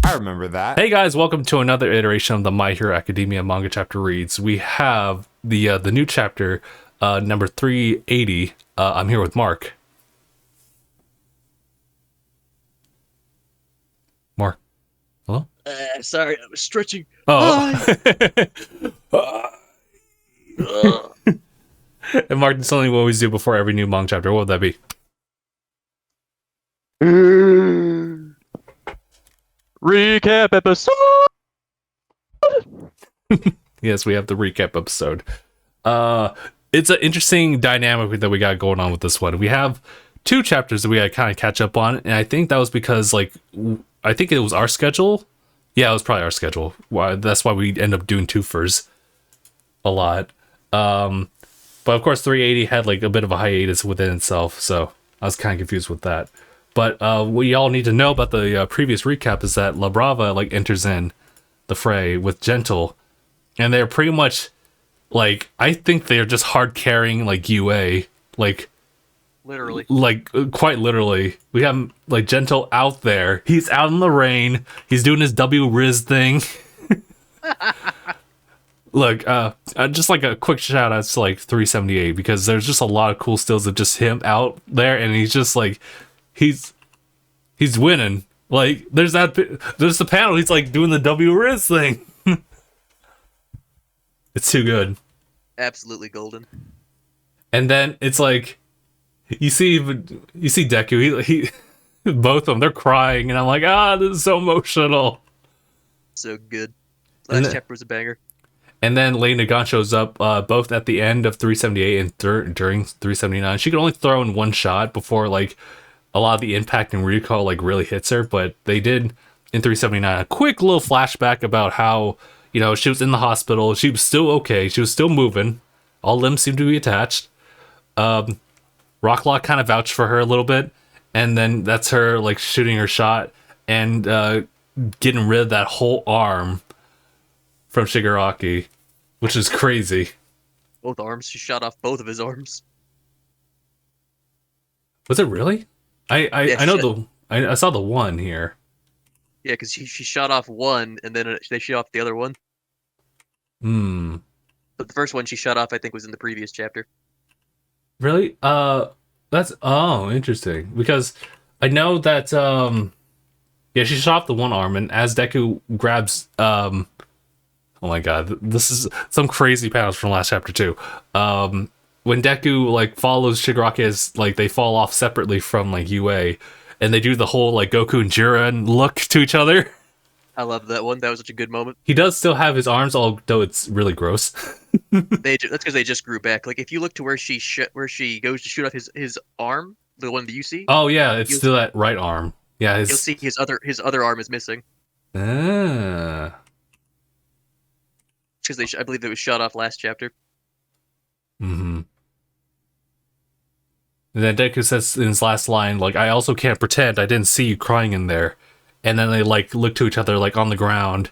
I remember that. Hey guys, welcome to another iteration of the My Hero Academia manga chapter reads. We have the new chapter, number 380. I'm here with Mark. Mark, hello? Sorry, I was stretching. Oh. And Mark, it's something we always do before every new manga chapter. What would that be? Recap episode. Yes, we have the recap episode. It's an interesting dynamic that we got going on with this one. We have two chapters that we got to kind of catch up on, and I think that was because, like, I think it was our schedule. Yeah, it was probably our schedule. That's why we end up doing twofers a lot. But of course, 380 had like a bit of a hiatus within itself, so I was kind of confused with that. But what y'all need to know about the previous recap is that La Brava like enters in the fray with Gentle, and they're pretty much like, I think they're just hard carrying like UA, like Literally. like quite literally. We have like Gentle out there. He's out in the rain. He's doing his W Riz thing. Look, just like a quick shout out to like 378, because there's just a lot of cool stills of just him out there, and he's just like, he's winning. Like there's the panel. He's like doing the W Riz thing. It's too good. Absolutely golden. And then it's like, you see Deku. He both of them, they're crying, and I'm like, this is so emotional. So good. Last chapter was a banger. And then Lei Nagant shows up both at the end of 378 and during 379. She could only throw in one shot before like a lot of the impact and recall like really hits her, but they did in 379 a quick little flashback about how, you know, she was in the hospital. She was still okay. She was still moving. All limbs seemed to be attached. Rocklock kind of vouched for her a little bit, and then that's her like shooting her shot and getting rid of that whole arm from Shigaraki, which is crazy. Both arms. She shot off both of his arms. Was it really? I know I saw the one here. Yeah, because she shot off one, and then they shot off the other one. But the first one she shot off, I think, was in the previous chapter. Really? That's interesting, because I know that yeah, she shot off the one arm, and as Deku grabs oh my god, this is some crazy panels from last chapter too. When Deku like follows Shigaraki as like they fall off separately from like UA, and they do the whole like Goku and Jiren look to each other. I love that one. That was such a good moment. He does still have his arms, although it's really gross. That's because they just grew back. Like if you look to where she goes to shoot off his arm, the one that you see. Oh yeah, it's still that right arm. Yeah, you'll see his other arm is missing. Because I believe it was shot off last chapter. Mm-hmm. And then Deku says in his last line, like, I also can't pretend I didn't see you crying in there. And then they like look to each other like on the ground,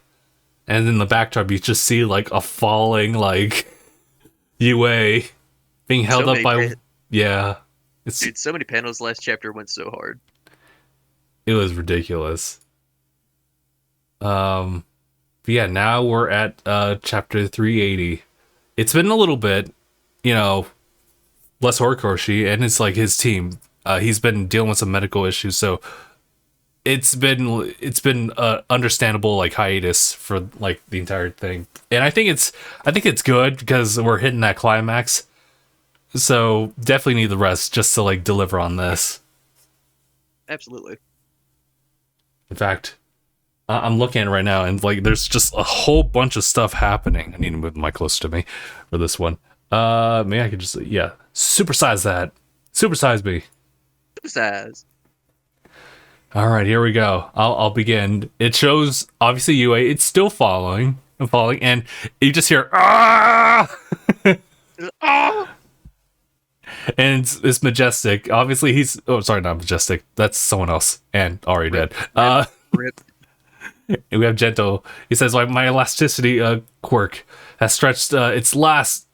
and in the backdrop you just see like a falling like UA being held up by yeah. Dude, so many panels last chapter went so hard. It was ridiculous. But yeah, now we're at chapter 380. It's been a little bit, you know, less Horikoshi, and it's like his team. He's been dealing with some medical issues, so it's been understandable like hiatus for like the entire thing. And I think it's good because we're hitting that climax. So definitely need the rest just to like deliver on this. Absolutely. In fact, I'm looking at it right now, and like there's just a whole bunch of stuff happening. I need to move the mic closer to me for this one. Maybe I could just supersize that. Supersize me. Supersize. All right, here we go. I'll begin. It shows obviously UA. It's still falling, and you just hear ah, Ah! and it's Majestic. Obviously, he's sorry, not Majestic. That's someone else, and already dead. Rip. And we have Gentle. He says, like, my elasticity quirk has stretched its last,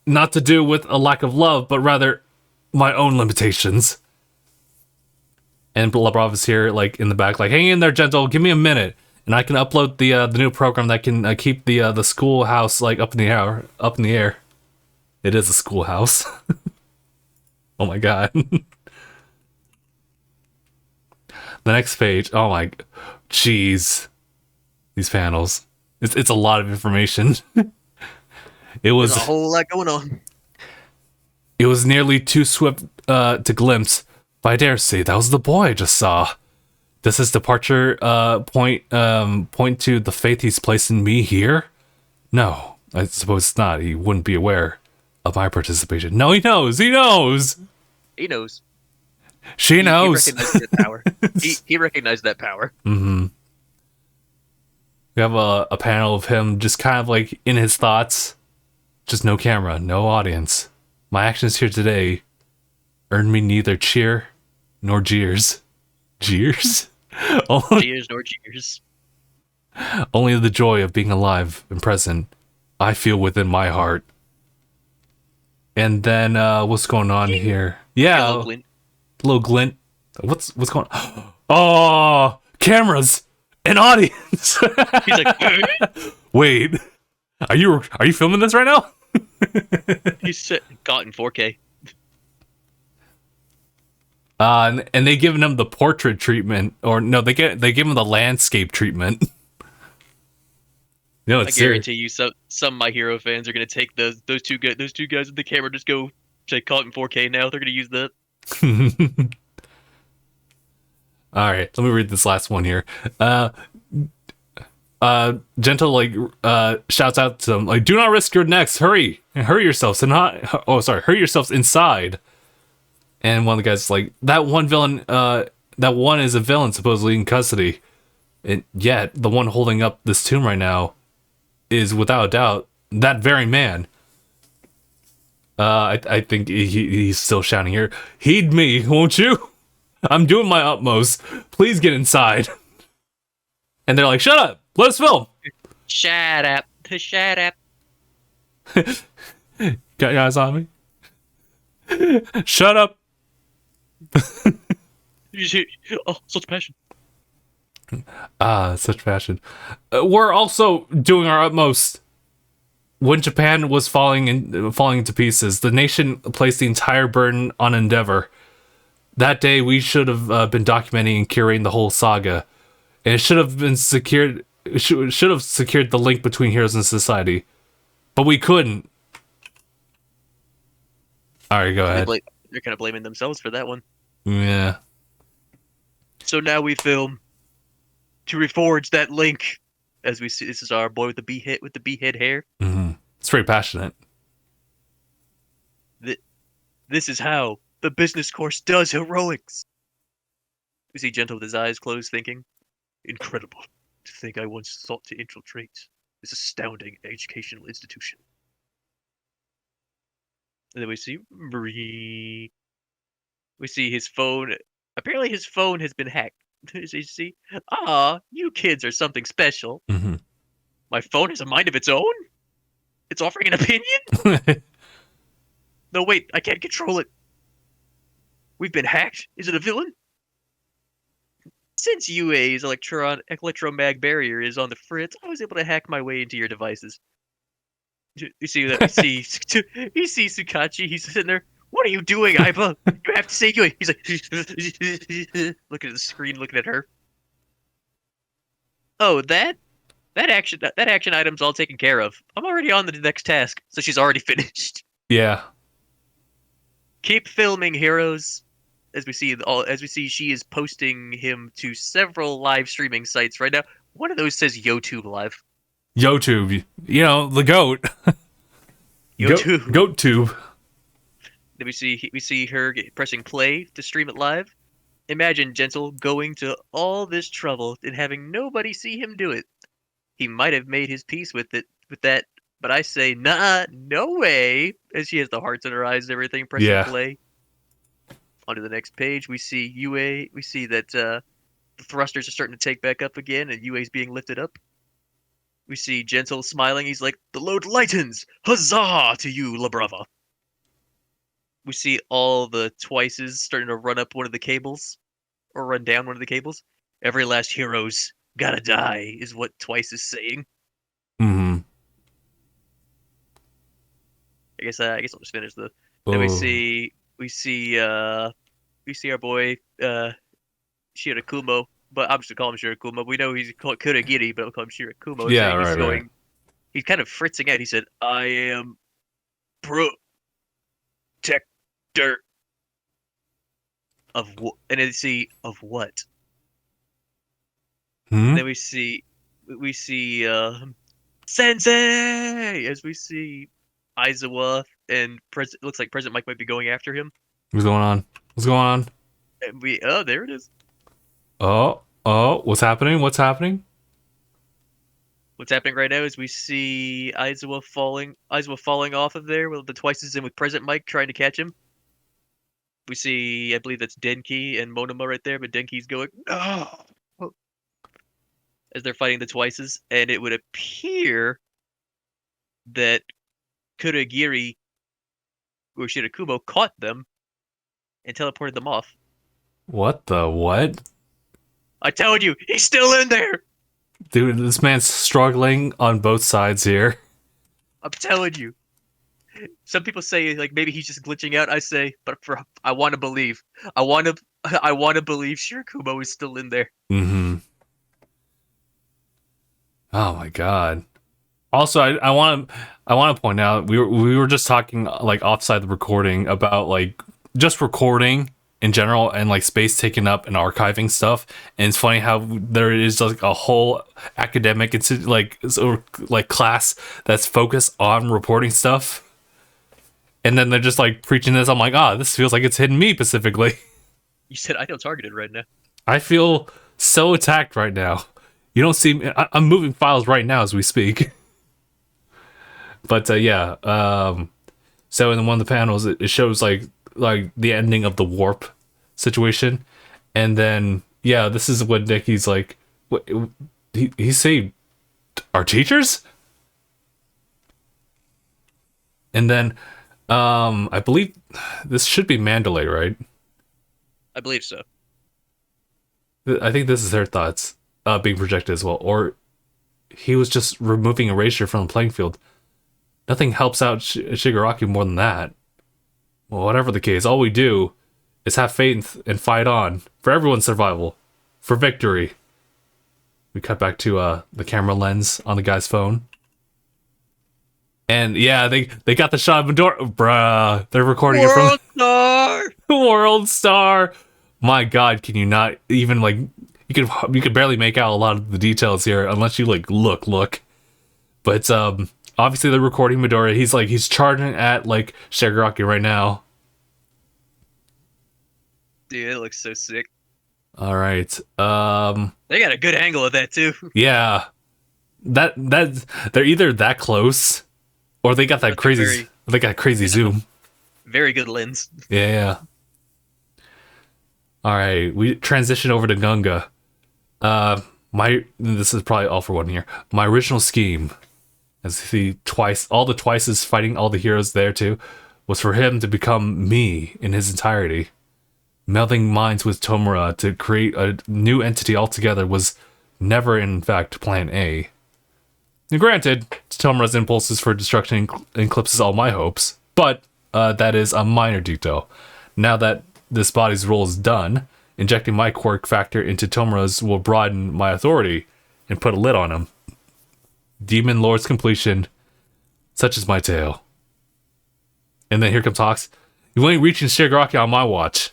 not to do with a lack of love, but rather my own limitations. And La Brava's here, like, in the back, like, hang in there, Gentle, give me a minute. and I can upload the new program that can keep the schoolhouse like up in the air. Up in the air. It is a schoolhouse. Oh my god. The next page. Oh my, jeez. These panels. It's a lot of information. There's a whole lot going on. It was nearly too swift to glimpse, but I dare say that was the boy I just saw. Does his departure point to the faith he's placed in me here? No, I suppose it's not. He wouldn't be aware of my participation. No, he knows. He knows. He knows. She knows. He recognized that power. he recognized that power. Mm-hmm. We have a panel of him just kind of like in his thoughts. Just no camera, no audience. My actions here today earned me neither cheer nor jeers. Jeers? Cheers nor cheers. Only the joy of being alive and present I feel within my heart. And then what's going on here? Yeah, little glint. What's going on? Oh, cameras and audience. He's like, wait, are you filming this right now? he's got in 4K. And they giving him the portrait treatment, or no, they give him the landscape treatment. No, it's I guarantee you, some My Hero fans are gonna take those two guys with the camera, just go say caught in 4K now. They're gonna use that. All right, let me read this last one here. Gentle like shouts out to them like, "Do not risk your necks. Hurry yourselves and not. Oh, sorry, hurry yourselves inside." And one of the guys is like, "That one villain. That one is a villain supposedly in custody, and yet the one holding up this tomb right now is without a doubt that very man." I think he's still shouting here. "Heed me, won't you? I'm doing my utmost. Please get inside." And they're like, "Shut up. Let us film." Shut up. Shut up. Got your eyes on me? Shut up. Oh, such passion. Such passion. We're also doing our utmost. When Japan was falling into pieces, the nation placed the entire burden on Endeavor. That day, we should have been documenting and curating the whole saga, and it should have been secured. Should have secured the link between heroes and society, but we couldn't. All right, go ahead. They're kind of blaming themselves for that one. Yeah. So now we film to reforge that link. As we see, this is our boy with the behead hair. Mm-hmm. It's very passionate. This is how the business course does heroics. We see Gentle with his eyes closed, thinking, "Incredible to think I once sought to infiltrate this astounding educational institution." And then we see his phone. Apparently, his phone has been hacked. As you see, you kids are something special. Mm-hmm. My phone has a mind of its own? It's offering an opinion? No, wait, I can't control it. We've been hacked? Is it a villain? Since UA's electromag barrier is on the fritz, I was able to hack my way into your devices. You see that? You see Tsukachi, he's sitting there. "What are you doing, Aiba? You have to say UA." He's like, looking at the screen, looking at her. "Oh, that action item's all taken care of. I'm already on the next task." So she's already finished. Yeah. Keep filming, heroes. As we see, she is posting him to several live streaming sites right now. One of those says YouTube Live. YouTube, the goat. YouTube. Goat tube. Then we see her pressing play to stream it live. Imagine Gentle going to all this trouble and having nobody see him do it. He might have made his peace with that, but I say, nah, no way. As she has the hearts in her eyes and everything, pressing play. On to the next page, we see UA. We see that the thrusters are starting to take back up again, and UA's being lifted up. We see Gentle smiling. He's like, "The load lightens! Huzzah to you, La Brava!" We see all the twices starting to run up one of the cables, or run down one of the cables. "Every last heroes, Gotta die is what Twice is saying. Mm-hmm. I guess I'll just finish the. Then Oh. we see our boy Shirakumo, but I'm just gonna call him Shirakumo. We know he's called Kuragiri, but I'll call him Shirakumo, Yeah, saying right, right. he's kind of fritzing out. He said, "I am protector of what?" And then see of what? Hmm? Then we see Sensei as we see Aizawa and looks like President Mike might be going after him. What's going on? What's going on? And there it is. Oh, oh, what's happening? What's happening? What's happening right now is we see Aizawa falling off of there. Well, the Twice is in with President Mike trying to catch him. We see, I believe that's Denki and Monoma right there, but Denki's going no as they're fighting the Twices, and it would appear that Kuragiri or Shirakumo caught them and teleported them off. What the what? I told you, he's still in there. Dude, this man's struggling on both sides here. I'm telling you. Some people say like maybe he's just glitching out. I say, but I want to believe. I want to believe Shirakumo is still in there. Mm-hmm. Oh my god. Also, I want to point out we were just talking like offside the recording about like just recording in general and like space taken up and archiving stuff. And it's funny how there is like a whole academic like class that's focused on reporting stuff. And then they're just like preaching this. I'm like, this feels like it's hitting me specifically. You said I feel targeted right now. I feel so attacked right now. You don't see me. I'm moving files right now as we speak. But yeah, so in one of the panels, it shows like the ending of the warp situation, and then yeah, this is when Nicky's like, what, he saved our teachers, and then I believe this should be Mandalay, right? I believe so. I think this is their thoughts being projected as well, or he was just removing erasure from the playing field. Nothing helps out Shigaraki more than that. Well, whatever the case, all we do is have faith and fight on for everyone's survival, for victory. We cut back to the camera lens on the guy's phone. And yeah, they got the shot of Midori. Bruh, they're recording World it from Star! World Star. My god, can you not even like you could barely make out a lot of the details here unless you like look. But obviously they're recording Midori. He's charging at like Shigaraki right now. Dude, it looks so sick. All right. They got a good angle of that too. Yeah. That they're either that close or they got that crazy zoom. Very good lens. Yeah. All right, we transition over to Gunga. This is probably all for one here. My original scheme, as all the Twices fighting all the heroes there too, was for him to become me in his entirety. Melding minds with Tomura to create a new entity altogether was never, in fact, Plan A. And granted, Tomura's impulses for destruction eclipses all my hopes, but that is a minor detail. Now that this body's role is done, injecting my quirk factor into Tomura's will broaden my authority and put a lid on him. Demon Lord's completion, such is my tale. And then here comes Hawks. You ain't reaching Shigaraki on my watch.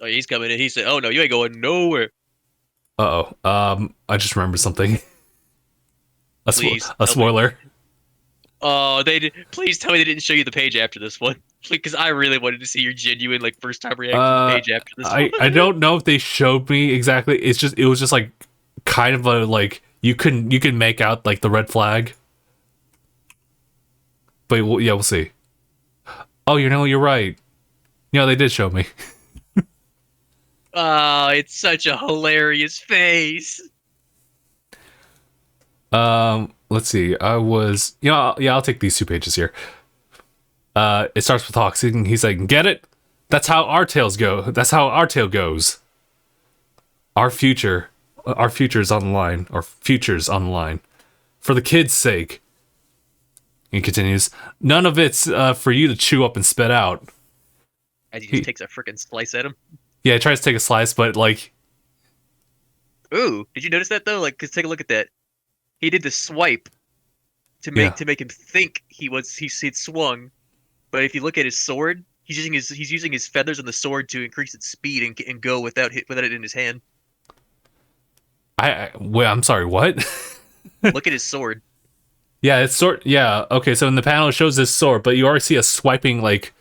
Oh, he's coming in. He said, "Oh no, you ain't going nowhere." I just remembered something. Please, a spoiler. Oh, they did. Please tell me they didn't show you the page after this one, because I really wanted to see your genuine like first time reaction to the page after this one. I don't know if they showed me exactly. It was just like kind of a like you can make out like the red flag. But we'll see. Oh, you're right. Yeah, they did show me. Oh, it's such a hilarious face. Let's see. I'll take these 2 pages here. It starts with Hawks. He's like, "Get it? That's how our tales go. That's how our tale goes. Our future, our future's on the line. Our future's on the line. For the kids' sake. He continues, none of it's for you to chew up and spit out. As he just takes a freaking slice at him. Yeah, he tries to take a slice, but like... Ooh, did you notice that though? Like, 'cause take a look at that. He did the swipe to make him think he'd swung. But if you look at his sword, he's using his feathers on the sword to increase its speed and go without it in his hand. Wait, I'm sorry, what? Look at his sword. Yeah, it's okay, so in the panel it shows this sword, but you already see a swiping like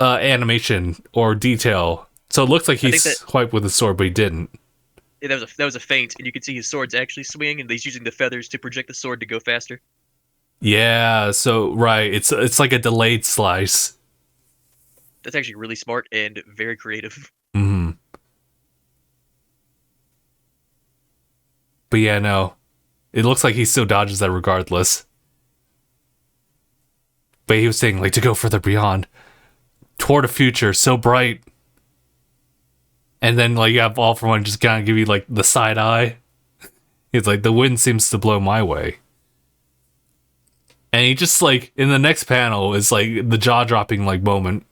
animation or detail. So it looks like he swiped with his sword, but he didn't. Yeah, that was a feint, and you can see his sword's actually swinging, and he's using the feathers to project the sword to go faster. Yeah, so right, it's like a delayed slice. That's actually really smart and very creative. Mm-hmm. But yeah, no. It looks like he still dodges that regardless. But he was saying, like, to go further beyond. Toward a future so bright. And then, like, you have All For One just kind of give you, like, the side eye. It's like, the wind seems to blow my way. And he just, like, in the next panel is, like, the jaw-dropping, like, moment.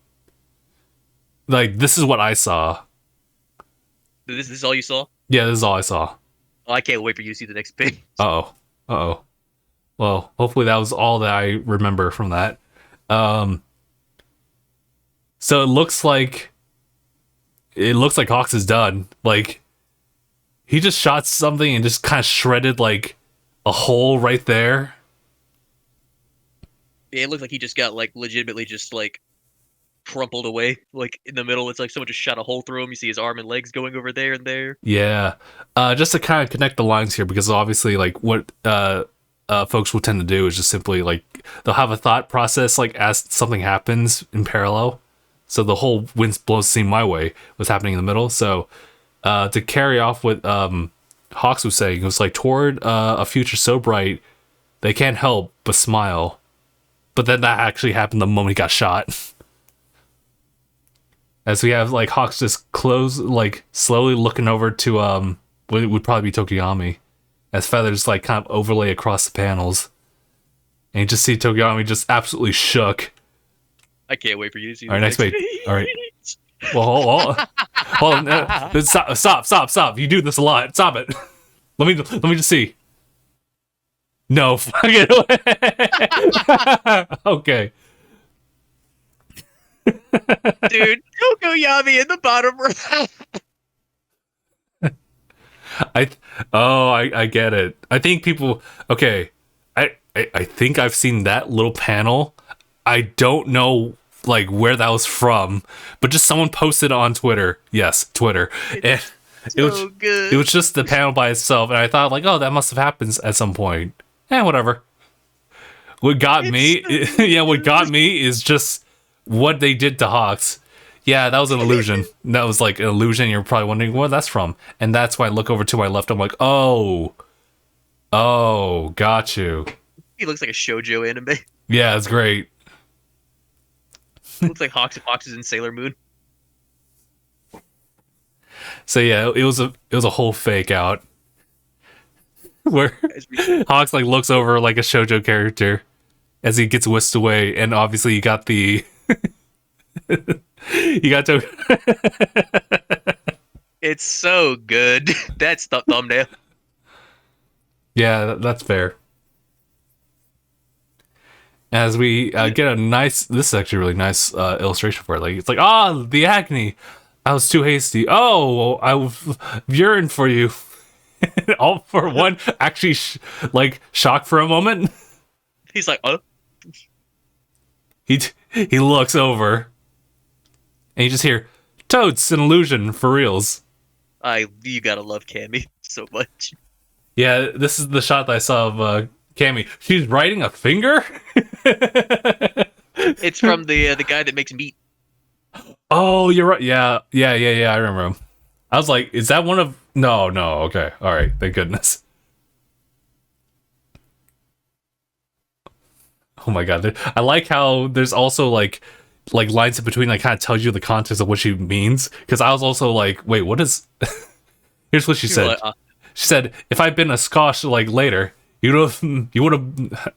Like, this is what I saw. This is all you saw? Yeah, this is all I saw. Oh, I can't wait for you to see the next page. Uh-oh. Well, hopefully that was all that I remember from that. So it looks like Hawks is done. Like, he just shot something and just kind of shredded, like, a hole right there. Yeah, it looks like he just got, like, legitimately just, like, crumpled away. Like, in the middle, it's like someone just shot a hole through him. You see his arm and legs going over there and there. Yeah. Just to kind of connect the lines here, because obviously, like, what folks will tend to do is just simply, like, they'll have a thought process, like, as something happens in parallel. So the whole wind blows steam my way was happening in the middle. So to carry off what Hawks was saying, it was like, toward a future so bright, they can't help but smile. But then that actually happened the moment he got shot. As we have, like, Hawks just slowly looking over to what would probably be Tokiyami, as feathers, like, kind of overlay across the panels. And you just see Tokiyami just absolutely shook. I can't wait for you to see. All right, next page. All right. Well, hold on. Stop. You do this a lot. Stop it. Let me just see. No, fuck it. Okay. Dude, Tokiyami in the bottom right. I get it. I think people. Okay, I think I've seen that little panel. I don't know, like, where that was from, but just someone posted on Twitter. Yes, Twitter. And Good. It was just the panel by itself, and I thought, like, oh, that must have happened at some point. Whatever. What got me is just what they did to Hawks. Yeah, that was an illusion. That was like an illusion. You're probably wondering where that's from. And that's why I look over to my left. I'm like, oh, got you. He looks like a shoujo anime. Yeah, it's great. Looks like Hawks is in Sailor Moon. So yeah, it was a whole fake out where Hawks, like, looks over like a shoujo character as he gets whisked away, and obviously you got the you got to. It's so good. That's the thumbnail. Yeah, that's fair. As we get a nice, this is actually a really nice illustration for it. Like, it's like, the acne. I was too hasty. Oh, I was yearned for you. All For One actually shocked for a moment. He's like, oh. He looks over, and you just hear, "Toad's an illusion for reals." You gotta love Cammy so much. Yeah, this is the shot that I saw of Cammy. She's writing a finger. It's from the guy that makes meat. Oh, you're right. Yeah. I remember him. I was like, is that one of? No. Okay, all right. Thank goodness. Oh my god! I like how there's also like lines in between that kind of tells you the context of what she means. Because I was also like, wait, what is? Here's what she You were said. like, She said, "If I'd been a Scotch like later, you would have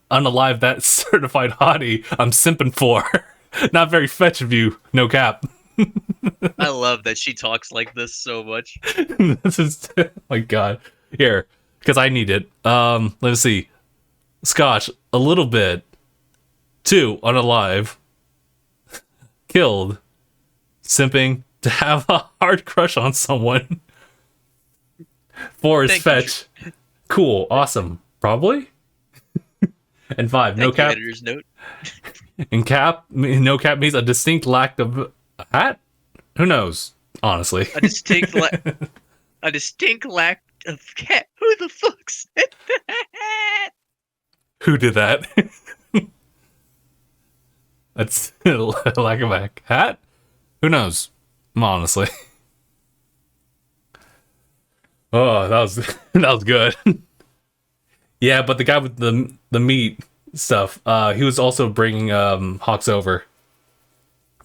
unalived that certified hottie I'm simping for. Not very fetch of you, no cap." I love that she talks like this so much. This is my god. Here, because I need it. Let's see. Scotch, a little bit. 2, unalive. Killed. Simping to have a hard crush on someone. 4 is Thank fetch. Cool, awesome. Probably. And 5, no Thank you, cap. editor's note. And no cap means a distinct lack of a hat? Who knows? Honestly. A distinct lack of cat. Who the fuck said that? Who did that? That's a lack of a hat? Who knows? Honestly. Oh, that was good. Yeah, but the guy with the meat stuff, he was also bringing Hawks over.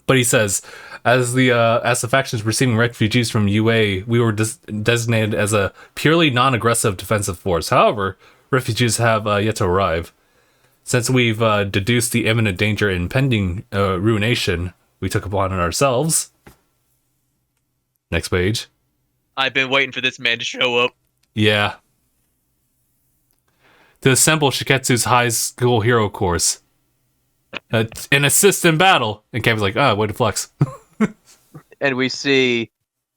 But he says, as the factions receiving refugees from UA, we were designated as a purely non-aggressive defensive force. However, refugees have yet to arrive. Since we've deduced the imminent danger and impending ruination we took upon it ourselves. Next page. I've been waiting for this man to show up. Yeah. To assemble Shiketsu's high school hero course. And assist in battle. And Kevin's like, way to flex. And we see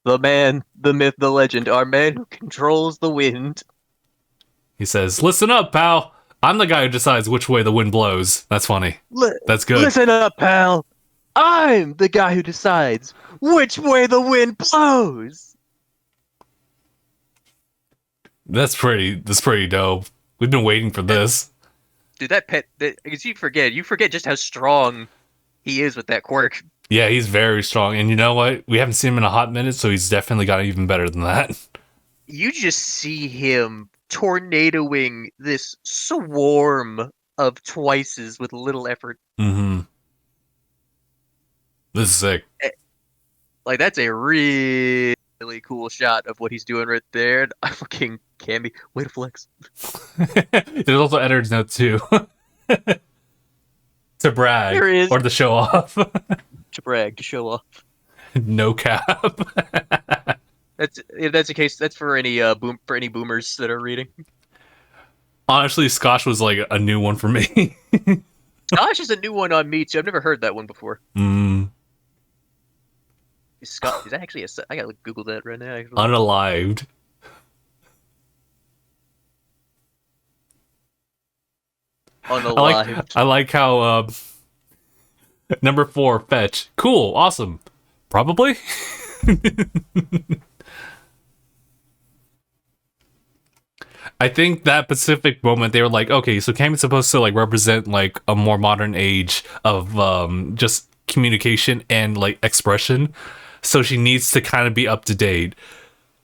the man, the myth, the legend, our man who controls the wind. He says, "Listen up, pal. I'm the guy who decides which way the wind blows." That's funny. That's good. Listen up, pal. I'm the guy who decides which way the wind blows. That's pretty dope. We've been waiting for this. Dude, because you forget just how strong he is with that quirk. Yeah, he's very strong. And you know what? We haven't seen him in a hot minute, so he's definitely got even better than that. You just see him tornadoing this swarm of twices with little effort. Mm-hmm. This is sick. Like, that's a really cool shot of what he's doing right there. I fucking Camby. Way to flex. There's also editor's note too. To brag. There is. Or to show off. To brag, to show off. No cap. That's the case. That's for any any boomers that are reading. Honestly, Scotch was like a new one for me. Scotch is a new one on me too. I've never heard that one before. Is that actually I gotta Google that right now. Actually. Unalived. Unalived. I like how number 4 fetch. Cool, awesome. Probably. I think that specific moment they were like, okay, so Cammy's supposed to like represent like a more modern age of just communication and like expression, so she needs to kind of be up to date.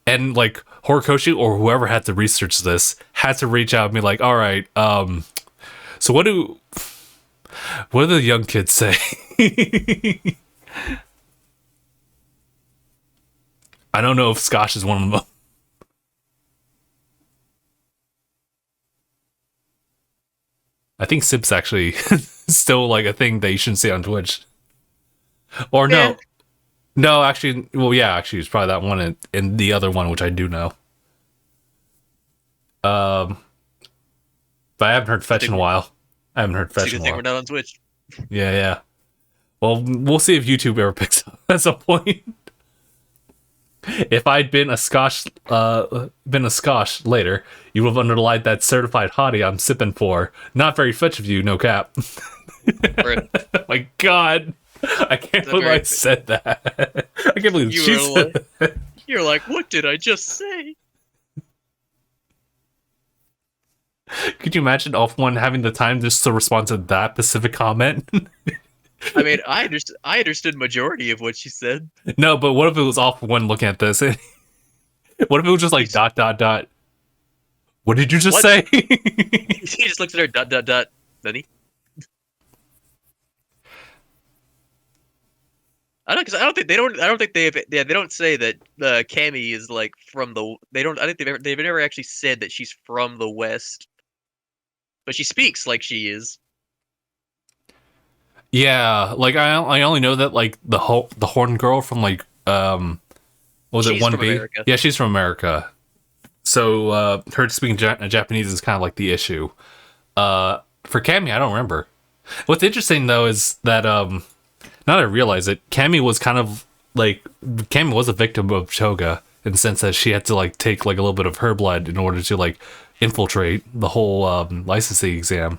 And like Horikoshi or whoever had to research this had to reach out and be like, all right, so what do the young kids say? I don't know if Scotch is one of them. I think Sip's actually still like a thing that you shouldn't say on Twitch. Or no. No, actually, well, yeah, actually, it's probably that one and the other one, which I do know. But I haven't heard Fetch in a while. I haven't heard Fetch in a while. We're not on Twitch. Yeah. Well, we'll see if YouTube ever picks up at some point. If I'd been a Scotch later, you would have underlined that certified hottie I'm sipping for. Not very fetch of you, no cap. My God. I can't believe I said that. I can't believe she said that. You're like, what did I just say? Could you imagine Off One having the time just to respond to that specific comment? I mean, I understood majority of what she said. No, but what if it was Off One looking at this? What if it was just like ... What did you just say? He just looks at her ... Then he. I don't because I don't think they don't. I don't think they've. Yeah, they don't say that Cammy is like from the. They don't. I think they've never actually said that she's from the West, but she speaks like she is. Yeah, like I only know that like the Horn girl from like what was it She's from 1B? America. Yeah, she's from America. So her speaking Japanese is kind of like the issue. For Cammy, I don't remember. What's interesting though is that now that I realize it, Cammy was kind of like Cammy was a victim of Choga in the sense that she had to like take like a little bit of her blood in order to like infiltrate the whole licensing exam.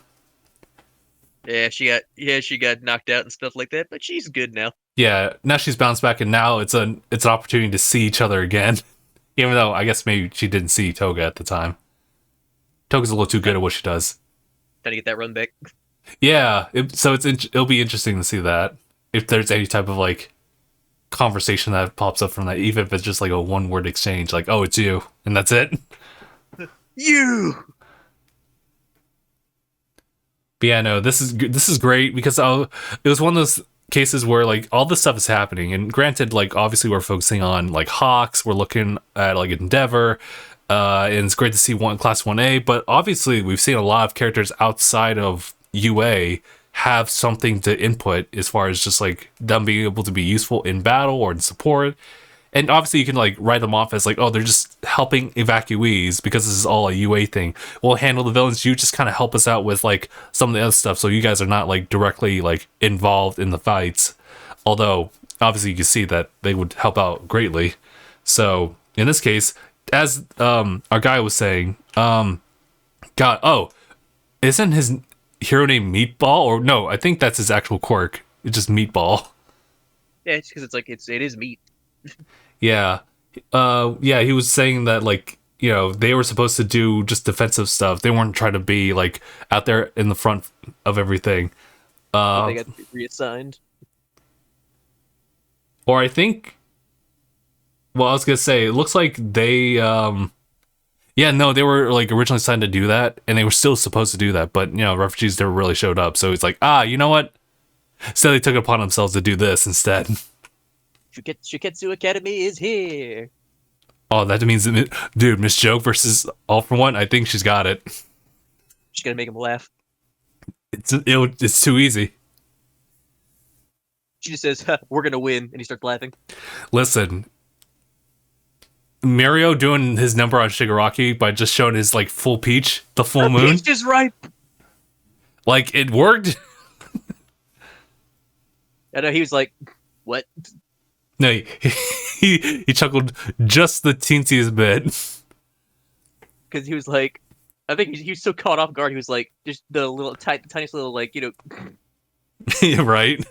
She got knocked out and stuff like that, but she's good now. Yeah, now she's bounced back, and now it's an opportunity to see each other again. Even though I guess maybe she didn't see Toga at the time. Toga's a little too good at what she does. Trying to get that run back. Yeah, it'll be interesting to see that if there's any type of like conversation that pops up from that, even if it's just like a one word exchange, like "Oh, it's you," and that's it. You. But yeah, no, this is great because it was one of those cases where like all this stuff is happening, and granted, like obviously we're focusing on like Hawks, we're looking at like Endeavor, and it's great to see Class 1A, but obviously we've seen a lot of characters outside of UA have something to input as far as just like them being able to be useful in battle or in support. And obviously you can like write them off as like, oh, they're just helping evacuees because this is all a UA thing. We'll handle the villains. You just kind of help us out with like some of the other stuff, so you guys are not like directly like involved in the fights. Although obviously you can see that they would help out greatly. So in this case, as our guy was saying, God, oh, isn't his hero name Meatball? Or no, I think that's his actual quirk. It's just Meatball. Yeah, it's because it's like it is meat. Yeah. Yeah, he was saying that like, you know, they were supposed to do just defensive stuff. They weren't trying to be like out there in the front of everything. They got reassigned. Or I think, well, I was gonna say, it looks like they yeah, no, they were like originally signed to do that, and they were still supposed to do that, but you know, refugees never really showed up. So it's like, you know what? So they took it upon themselves to do this instead. Shiketsu Academy is here. Oh, that means, dude, Miss Joke versus All for One. I think she's got it. She's gonna make him laugh. It's too easy. She just says, "We're gonna win," and he starts laughing. Listen, Mario doing his number on Shigaraki by just showing his like full peach, the full moon. Peach is ripe. Like it worked. I know he was like, "What?" No, he chuckled just the teensiest bit. Because he was like, I think he was so caught off guard. He was like, just the little tiniest little like, you know. Yeah, right.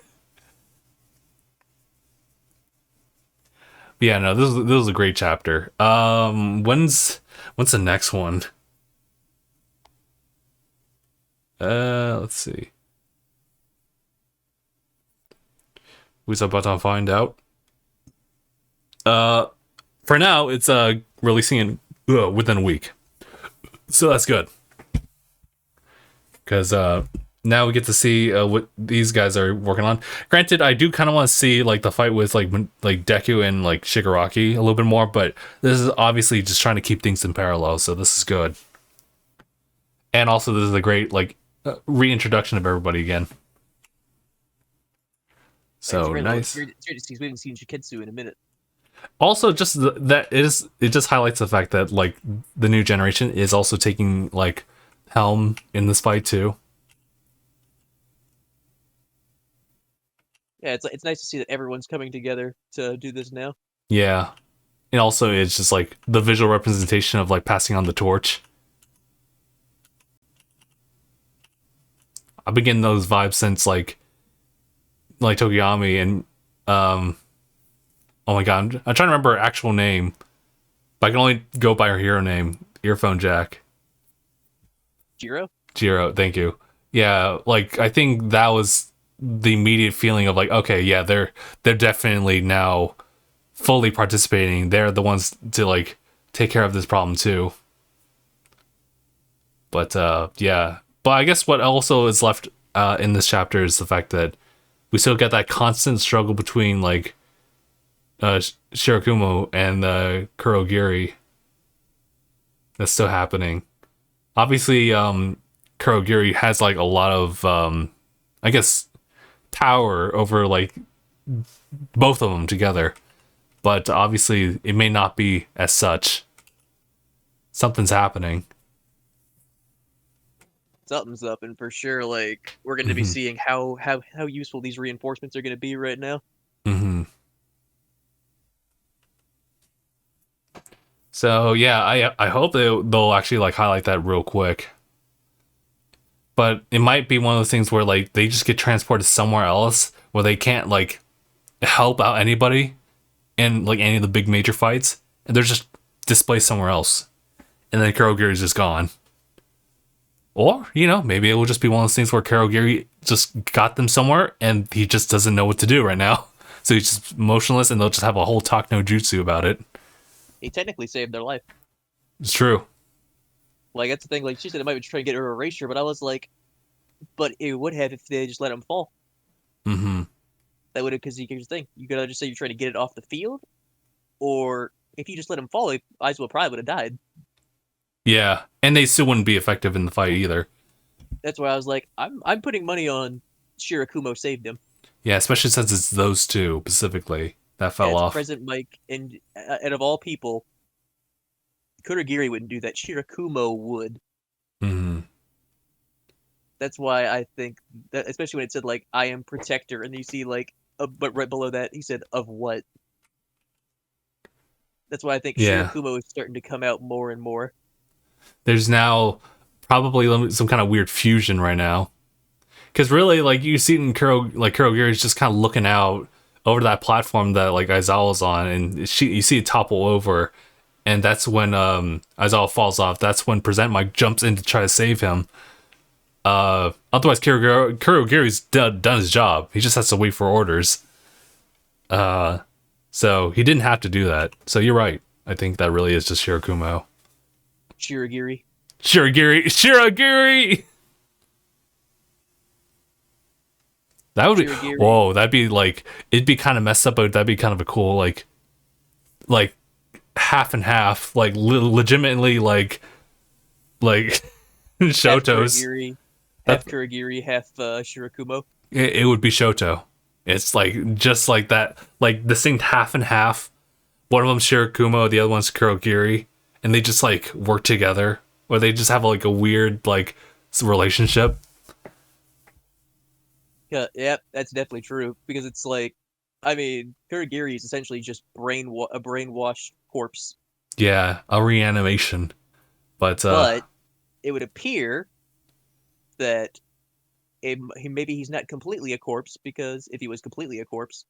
Yeah, no, this was a great chapter. When's the next one? Let's see. We're about to find out. For now, it's releasing in within a week, so that's good. Because now we get to see what these guys are working on. Granted, I do kind of want to see like the fight with like Deku and like Shigaraki a little bit more, but this is obviously just trying to keep things in parallel, so this is good. And also, this is a great like reintroduction of everybody again. So nice. We haven't seen Shiketsu in a minute. Also, just it just highlights the fact that like the new generation is also taking like helm in this fight too. Yeah, it's nice to see that everyone's coming together to do this now. Yeah, and also it's just like the visual representation of like passing on the torch. I've been getting those vibes since like Tokiyami and oh my god, I'm trying to remember her actual name, but I can only go by her hero name, Earphone Jack. Jiro, thank you. Yeah, like I think that was the immediate feeling of like, okay, yeah, they're definitely now fully participating. They're the ones to like take care of this problem too. But yeah, but I guess what also is left in this chapter is the fact that we still get that constant struggle between like Shirakumo and Kurogiri. That's still happening. Obviously, Kurogiri has like a lot of, I guess, power over like both of them together, but obviously it may not be as such. Something's happening. Something's up, and for sure, like we're going to be seeing how useful these reinforcements are going to be right now. Mm-hmm. So yeah, I hope they'll actually like highlight that real quick. But it might be one of those things where like they just get transported somewhere else where they can't like help out anybody in like any of the big major fights, and they're just displaced somewhere else, and then Kurogiri is just gone. Or, you know, maybe it will just be one of those things where Kurogiri just got them somewhere and he just doesn't know what to do right now. So he's just motionless and they'll just have a whole talk no jutsu about it. He technically saved their life. It's true. Like, that's the thing. Like, she said it might be trying to get her erasure, but I was like, but it would have if they just let him fall. Mm-hmm. That would have, because here's the thing. You gotta just say you're trying to get it off the field, or if you just let him fall, Aizawa probably would have died. Yeah, and they still wouldn't be effective in the fight either. That's why I was like, I'm putting money on Shirakumo saved him. Yeah, especially since it's those two specifically that fell off. President Mike, and of all people, Kurogiri wouldn't do that. Shirakumo would. Mm-hmm. That's why I think that, especially when it said like I am protector, and you see like, but right below that he said of what. That's why I think Shirakumo is starting to come out more and more. There's now probably some kind of weird fusion right now, because really, like you see in Kurogiri is just kind of looking out over that platform that like Aizawa's on, and you see it topple over, and that's when Aizawa falls off. That's when Present Mike jumps in to try to save him. Otherwise, Kurogiri's done his job. He just has to wait for orders. So he didn't have to do that. So you're right. I think that really is just Shirakumo. Shirogiri. That would be whoa. That'd be like it'd be kind of messed up, but that'd be kind of a cool like half and half, like legitimately like Shoto's. Half Kurogiri, half Shirakumo. It would be Shoto. It's like just like that, like distinct half and half. One of them's Shirakumo, the other one's Kurogiri, and they just like work together, or they just have like a weird like relationship. Yeah, that's definitely true, because it's like, I mean, Kurogiri is essentially just a brainwashed corpse. Yeah, a reanimation, but it would appear that maybe he's not completely a corpse, because if he was completely a corpse,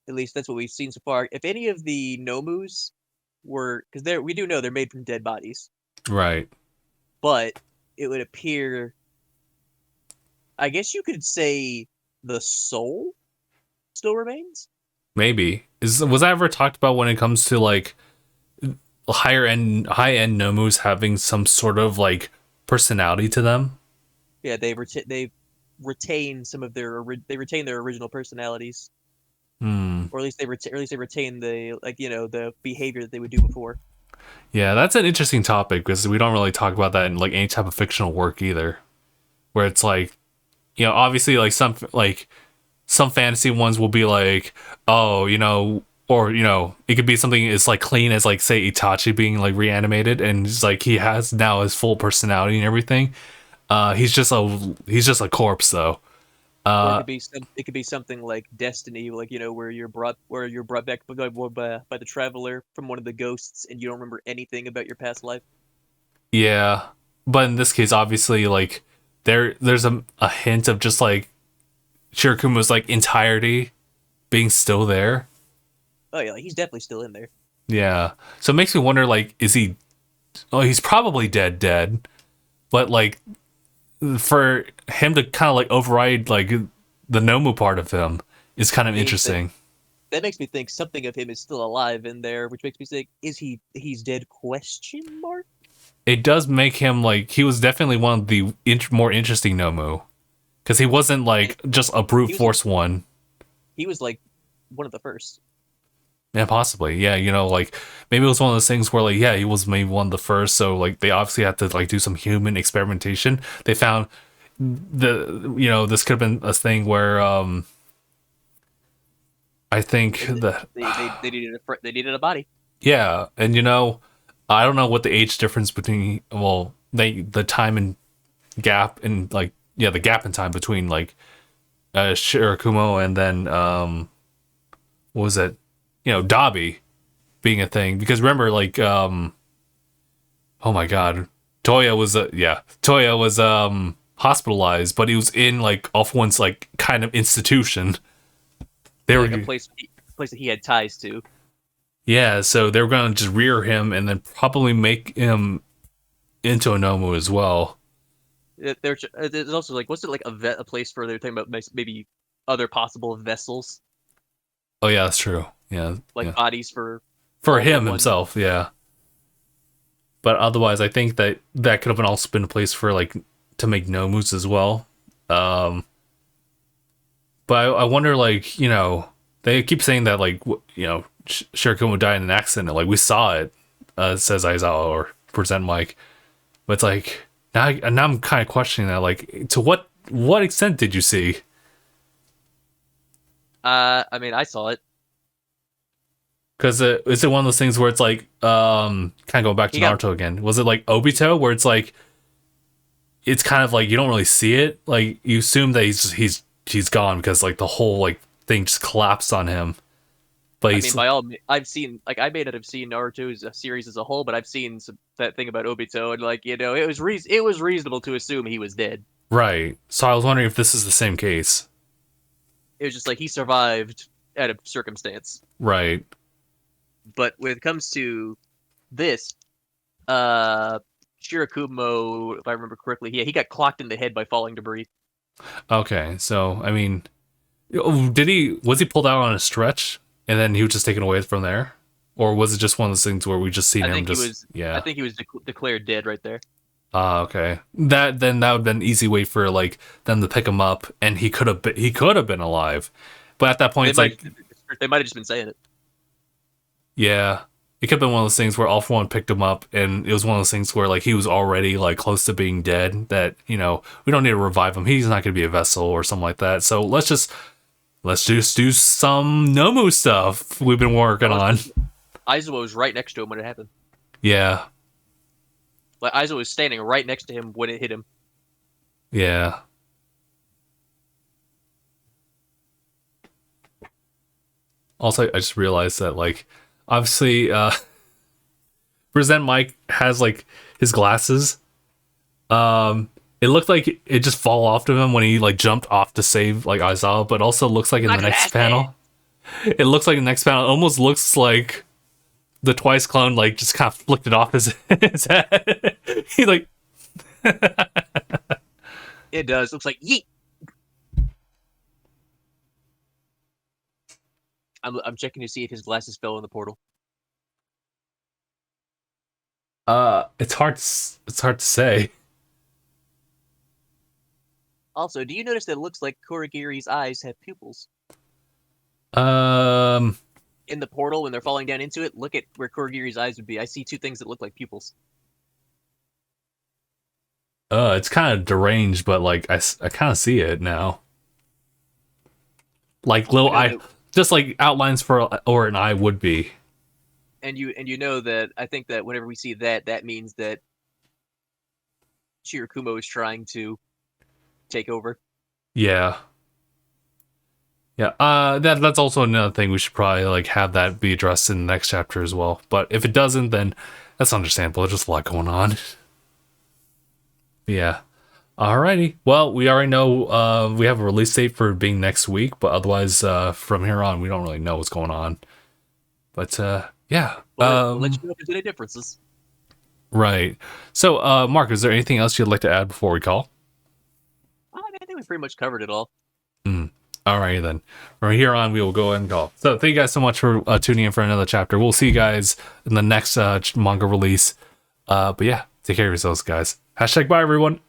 at least that's what we've seen so far. If any of the Nomus were, because we do know they're made from dead bodies, right? But it would appear, I guess you could say, the soul still remains. Maybe was that ever talked about when it comes to like high end Nomus having some sort of like personality to them? Yeah, they retain some of their original personalities, or at least they retain the the behavior that they would do before. Yeah, that's an interesting topic, because we don't really talk about that in like any type of fictional work either, where it's like, obviously like some fantasy ones will be like, oh, or it could be something as like clean as like say Itachi being like reanimated, and it's like he has now his full personality and everything. He's just a corpse though. Or it could be something like Destiny, like where you're brought back by the traveler from one of the ghosts, and you don't remember anything about your past life. Yeah, but in this case, obviously, like there's a hint of just like Shirakumo's like entirety being still there. Oh yeah, he's definitely still in there. Yeah, so it makes me wonder, like, is he? Oh, he's probably dead, but like, for him to kind of like override like the Nomu part of him is kind of interesting. That makes me think something of him is still alive in there, which makes me think, he's dead? Question mark. It does make him like he was definitely one of the more interesting Nomu. because he wasn't like just a brute he was force one. he was like one of the first. Yeah, possibly. Yeah, like maybe it was one of those things where like, yeah, he was maybe one of the first, so like they obviously had to like do some human experimentation. They found this could have been a thing where I think They needed a body. yeah, and I don't know what the age difference between the time and gap and like the gap in time between like Shirakumo and then what was it? Dabi being a thing, because remember like oh my god, Toya was hospitalized, but he was in like off one's like kind of institution. They were Like a place that he had ties to. yeah, so they were gonna just rear him and then probably make him into a Nomu as well. There's also like, what's it like a place for they're talking about maybe other possible vessels, Oh yeah, that's true. Yeah, like yeah. bodies for him one. himself, yeah. But otherwise, I think that could have also been a place for like to make Nomus as well. But I wonder, like they keep saying that like Shirakumo died in an accident. Like we saw it, says Aizawa or present Mike. But it's like now I'm kind of questioning that. Like to what extent did you see? I mean, I saw it. Because is it one of those things where it's like kind of going back to Naruto again? Was it like Obito where it's like it's kind of like you don't really see it, like you assume that he's gone because like the whole like thing just collapsed on him. But I've seen, like, I may not have seen Naruto's series as a whole, but I've seen that thing about Obito, and like it was reasonable to assume he was dead. Right. So I was wondering if this is the same case. It was just like he survived out of circumstance. Right. But when it comes to this, Shirakumo, if I remember correctly, he got clocked in the head by falling debris. Okay, so I mean, was he pulled out on a stretch and then he was just taken away from there, or was it just one of those things where we just seen him just I think he was declared dead right there. Okay. That would have been an easy way for like them to pick him up, and he could have been alive, but at that point they might have just been saying it. Yeah, it could have been one of those things where All For One picked him up, and it was one of those things where like he was already like close to being dead. That we don't need to revive him. He's not going to be a vessel or something like that. So let's just do some Nomu stuff we've been working on. Aizawa was right next to him when it happened. Yeah. Like Aizawa was standing right next to him when it hit him. Yeah. Also, I just realized that like obviously Present Mike has like his glasses. It looked like it just fall off of him when he like jumped off to save like Aizawa, but also looks like in the next panel. It looks like the next panel almost looks like the Twice clone like just kind of flicked it off his head. He like it does. Looks like yeet. I'm checking to see if his glasses fell in the portal. It's hard to say. Also, do you notice that it looks like Kurogiri's eyes have pupils? In the portal, when they're falling down into it, look at where Kurogiri's eyes would be. I see two things that look like pupils. It's kind of deranged, but like I kind of see it now. Like little eye, just like outlines for or an eye would be. And you know that I think that whenever we see that, that means that Shirakumo is trying to take over. Yeah. Yeah. That's also another thing we should probably like have that be addressed in the next chapter as well. But if it doesn't, then that's understandable. There's just a lot going on. Yeah. Alrighty. Well, we already know we have a release date for being next week, but otherwise from here on we don't really know what's going on. But yeah. We'll let you know if there's any differences. Right. So Mark, is there anything else you'd like to add before we call? I think we pretty much covered it all. Alrighty then. From here on, we will go ahead and call. So thank you guys so much for tuning in for another chapter. We'll see you guys in the next manga release. But yeah, take care of yourselves, guys. #bye, everyone.